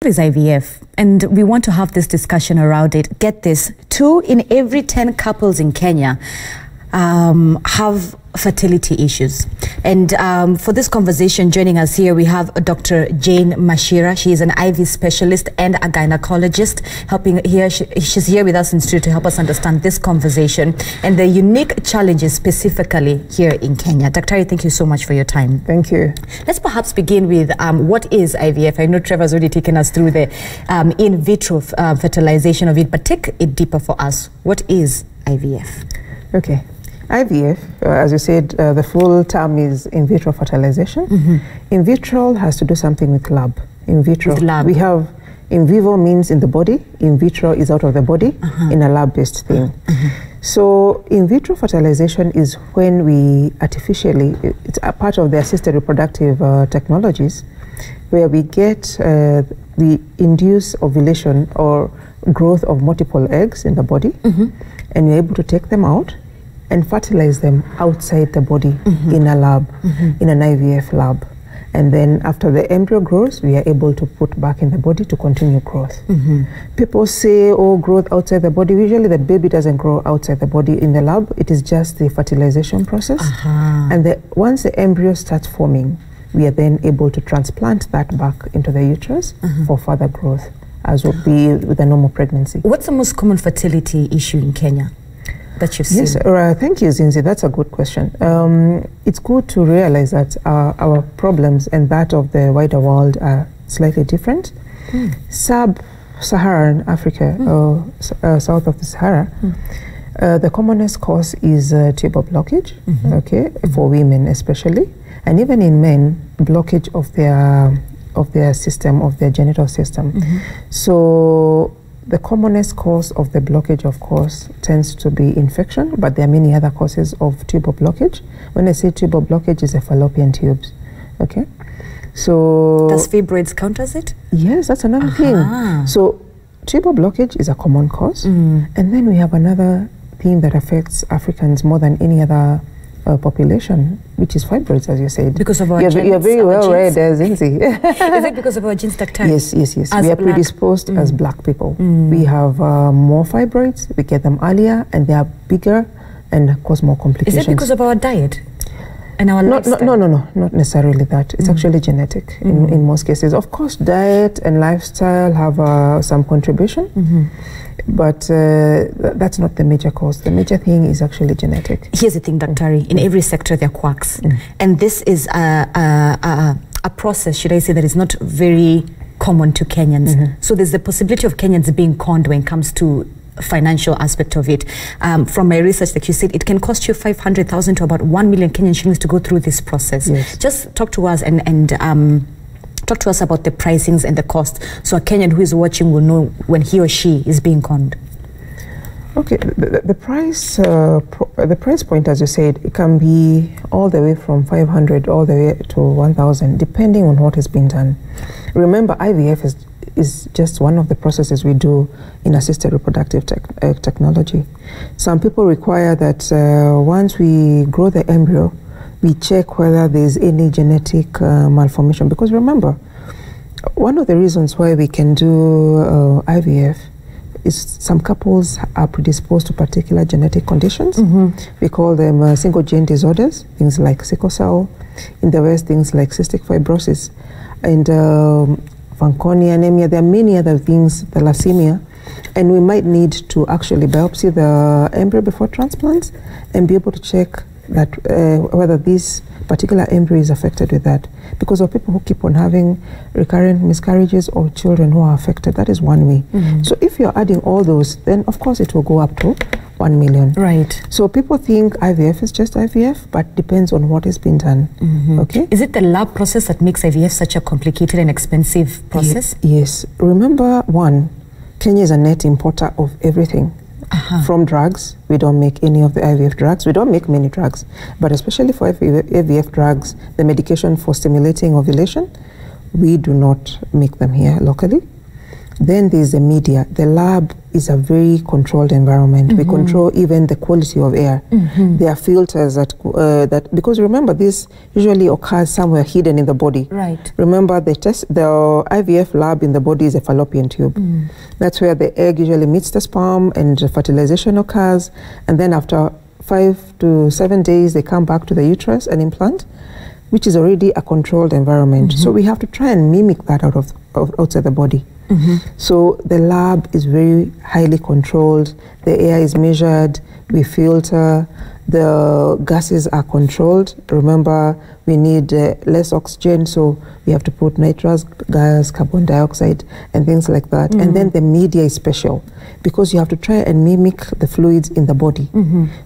What is IVF? And we want to have this discussion around it. Get this, 2 in every 10 couples in Kenya have fertility issues. And for this conversation, joining us here, we have Dr. Jane Machira. She is an IVF specialist and a gynecologist. She's here with us in studio to help us understand this conversation and the unique challenges specifically here in Kenya. Dr. thank you so much for your time. Thank you. Let's perhaps begin with what is IVF? I know Trevor's already taken us through the in vitro fertilization of it, but take it deeper for us. What is IVF? Okay. IVF, as you said, the full term is in vitro fertilization. Mm-hmm. In vitro has to do something with lab. In vitro, with lab. We have in vivo means in the body, in vitro is out of the body, in a lab-based thing. So in vitro fertilization is when we artificially, it's a part of the assisted reproductive technologies, where we we induce ovulation or growth of multiple eggs in the body, and we're able to take them out and fertilize them outside the body in a lab, in an IVF lab. And then after the embryo grows, we are able to put back in the body to continue growth. People say, oh, growth outside the body. Usually the baby doesn't grow outside the body in the lab. It is just the fertilization process. And once the embryo starts forming, we are then able to transplant that back into the uterus for further growth, as would be with a normal pregnancy. What's the most common fertility issue in Kenya that you've seen? Yes, thank you, Zinzi. That's a good question. It's good to realize that our problems and that of the wider world are slightly different. Sub-Saharan Africa, south of the Sahara, the commonest cause is tubal blockage, for women especially, and even in men, blockage of their system, of their genital system. So the commonest cause of the blockage, of course, tends to be infection, but there are many other causes of tubal blockage. When I say tubal blockage, it's the fallopian tubes. Okay, so does fibroids count as it? Yes, that's another thing. So tubal blockage is a common cause, and then we have another thing that affects Africans more than any other population, which is fibroids, as you said. Because of our genes? You're very well read, Zinzi. Is it because of our genes, Dr.? Yes. We are predisposed as black people. We have more fibroids, we get them earlier, and they are bigger and cause more complications. Is it because of our diet and our lifestyle? No, not necessarily that. It's actually genetic in most cases. Of course, diet and lifestyle have some contribution. But that's not the major cause. The major thing is actually genetic. Here's the thing, Dr. In every sector there are quacks. And this is a process, should I say, that is not very common to Kenyans. So there's the possibility of Kenyans being conned when it comes to financial aspect of it. From my research, like you said, it can cost you 500,000 to about 1 million Kenyan shillings to go through this process. Just talk to us and talk to us about the pricings and the cost, so a Kenyan who is watching will know when he or she is being conned. Okay, the price point, as you said, it can be all the way from 500 all the way to 1,000, depending on what has been done. Remember, IVF is just one of the processes we do in assisted reproductive technology. Some people require that once we grow the embryo, we check whether there's any genetic malformation. Because remember, one of the reasons why we can do IVF is some couples are predisposed to particular genetic conditions. We call them single gene disorders, things like sickle cell. In the West, things like cystic fibrosis and Fanconi anemia. There are many other things, thalassemia. And we might need to actually biopsy the embryo before transplants and be able to check that whether this particular embryo is affected with that. Because of people who keep on having recurrent miscarriages or children who are affected, that is one way. So if you're adding all those, then of course it will go up to 1 million. Right. So people think IVF is just IVF, but depends on what has been done. Okay. Is it the lab process that makes IVF such a complicated and expensive process? Yes. Remember, Kenya is a net importer of everything. From drugs, we don't make any of the IVF drugs. We don't make many drugs, but especially for IVF drugs, the medication for stimulating ovulation, we do not make them here locally. Then there's the media. The lab is a very controlled environment. We control even the quality of air. There are filters that because remember, this usually occurs somewhere hidden in the body. Right. Remember, the IVF lab in the body is a fallopian tube. That's where the egg usually meets the sperm and fertilization occurs. And then after 5 to 7 days, they come back to the uterus and implant, which is already a controlled environment. So we have to try and mimic that outside the body. So the lab is very highly controlled. The air is measured. We filter. The gases are controlled. Remember, we need less oxygen, so we have to put nitrous gas, carbon dioxide, and things like that. And then the media is special because you have to try and mimic the fluids in the body.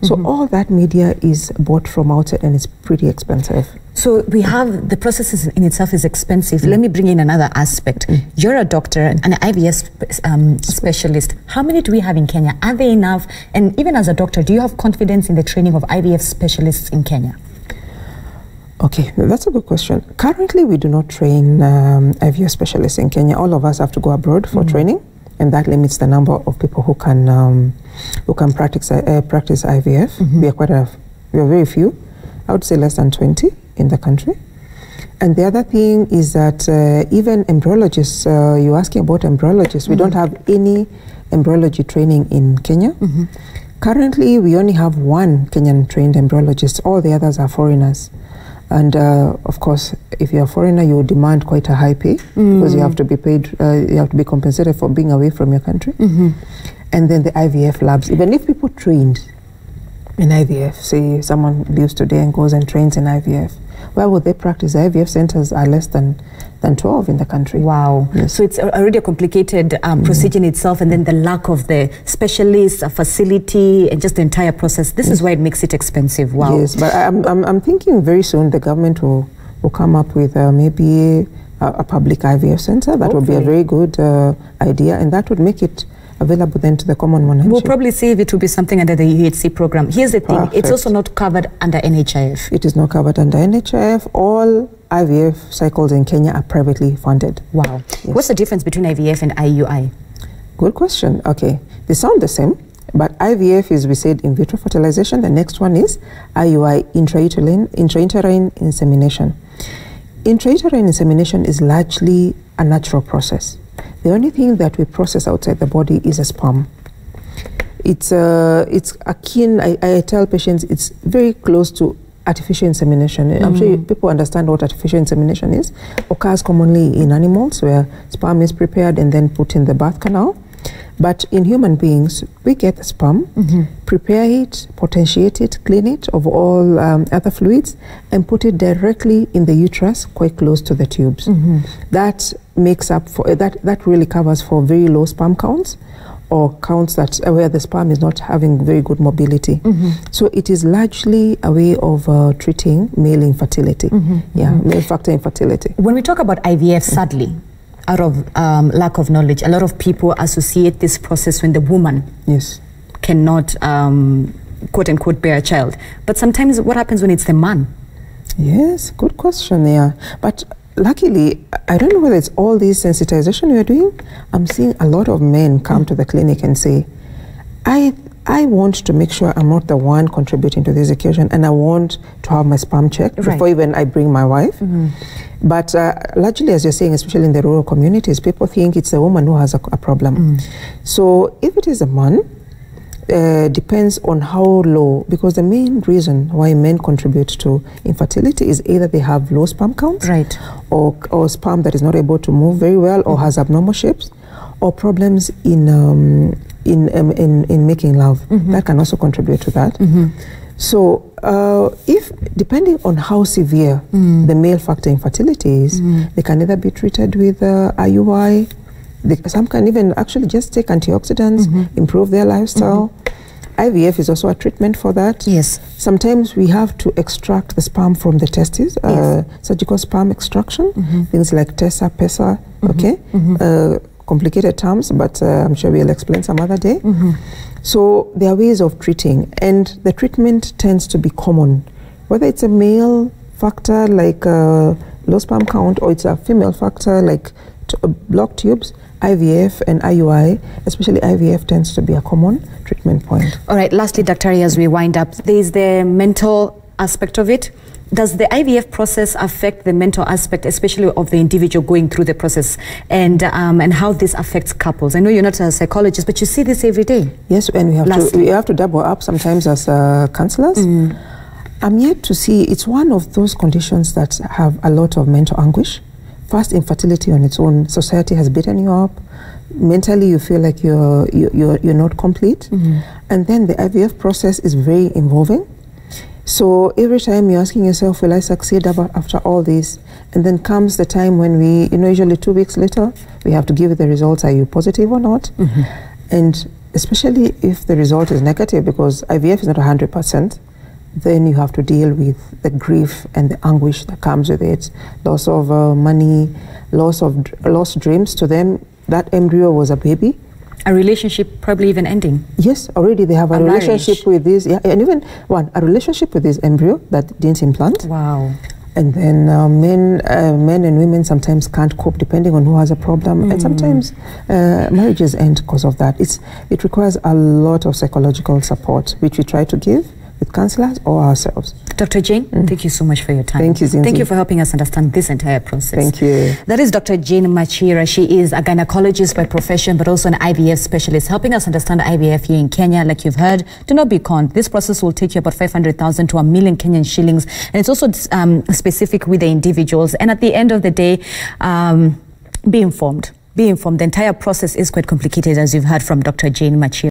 So all that media is bought from outside, and it's pretty expensive. So we have, the process in itself is expensive. Let me bring in another aspect. You're a doctor, an IVF specialist. How many do we have in Kenya? Are they enough? And even as a doctor, do you have confidence in the training of IVF specialists in Kenya? Okay, that's a good question. Currently, we do not train IVF specialists in Kenya. All of us have to go abroad for training, and that limits the number of people who can practice IVF. We are very few. I would say less than 20 in the country. And the other thing is that even embryologists, you're asking about embryologists, we don't have any embryology training in Kenya. Currently, we only have one Kenyan trained embryologist. All the others are foreigners. And of course, if you're a foreigner, you demand quite a high pay because you have to be paid, you have to be compensated for being away from your country. And then the IVF labs, even if people trained in IVF, say someone lives today and goes and trains in IVF, where would they practice? The IVF centers are less than 12 in the country. Wow. Yes. So it's already a complicated procedure in itself, and then the lack of the specialists, a facility, and just the entire process. This is why it makes it expensive. Wow. Yes, but I'm thinking very soon the government will come up with maybe a public IVF center. That would be a very good idea, and that would make it available then to the common man. We'll probably see if it will be something under the UHC program. Here's the thing, it's also not covered under NHIF. It is not covered under NHIF. All IVF cycles in Kenya are privately funded. Wow. Yes. What's the difference between IVF and IUI? Good question. Okay, they sound the same, but IVF is, we said, in vitro fertilization. The next one is IUI, intrauterine insemination. Intrauterine insemination is largely a natural process. The only thing that we process outside the body is a sperm. It's akin, I tell patients, it's very close to artificial insemination. I'm sure people understand what artificial insemination is. Occurs commonly in animals where sperm is prepared and then put in the birth canal. But in human beings, we get the sperm, prepare it, potentiate it, clean it of all other fluids, and put it directly in the uterus, quite close to the tubes. That makes up for that really covers for very low sperm counts, or counts that where the sperm is not having very good mobility. So it is largely a way of treating male infertility, male factor infertility. When we talk about IVF, sadly, out of lack of knowledge, a lot of people associate this process when the woman cannot, quote unquote, bear a child. But sometimes what happens when it's the man? Yes, good question, But luckily, I don't know whether it's all this sensitization we are doing. I'm seeing a lot of men come to the clinic and say, I want to make sure I'm not the one contributing to this occasion, and I want to have my sperm checked before even I bring my wife. But largely, as you're saying, especially in the rural communities, people think it's the woman who has a problem. So if it is a man, depends on how low, because the main reason why men contribute to infertility is either they have low sperm counts, or sperm that is not able to move very well, or has abnormal shapes, or problems in making love. That can also contribute to that. So if, depending on how severe the male factor infertility is, they can either be treated with IUI. Some can even actually just take antioxidants, improve their lifestyle. IVF is also a treatment for that. Yes. Sometimes we have to extract the sperm from the testes, surgical sperm extraction, things like TESA, PESA, complicated terms, but I'm sure we'll explain some other day. So there are ways of treating, and the treatment tends to be common, whether it's a male factor like low sperm count, or it's a female factor like blocked tubes. IVF and IUI, especially IVF, tends to be a common treatment point. All right, lastly, Dr. as we wind up, there is the mental aspect of it. Does the IVF process affect the mental aspect, especially of the individual going through the process, and how this affects couples? I know you're not a psychologist, but you see this every day. Yes, and we have to double up sometimes as counselors. I'm yet to see, it's one of those conditions that have a lot of mental anguish. First, infertility on its own, society has beaten you up. Mentally, you feel like you're not complete. And then the IVF process is very involving. So every time you're asking yourself, will I succeed after all this? And then comes the time when we, usually 2 weeks later, we have to give the results, are you positive or not? And especially if the result is negative, because IVF is not 100%, then you have to deal with the grief and the anguish that comes with it. Loss of money, lost dreams. To them, that embryo was a baby. A relationship probably even ending. Yes, already they have a relationship with this, and even a relationship with this embryo that didn't implant. Wow. And then men and women sometimes can't cope depending on who has a problem, and sometimes marriages end because of that. It requires a lot of psychological support, which we try to give with counselors or ourselves. Dr. Jane, thank you so much for your time. Thank you, Zinzi. Thank you for helping us understand this entire process. Thank you. That is Dr. Jane Machira. She is a gynecologist by profession, but also an IVF specialist, helping us understand IVF here in Kenya. Like you've heard, do not be conned. This process will take you about 500,000 to 1 million Kenyan shillings. And it's also specific with the individuals. And at the end of the day, be informed. Be informed. The entire process is quite complicated, as you've heard from Dr. Jane Machira.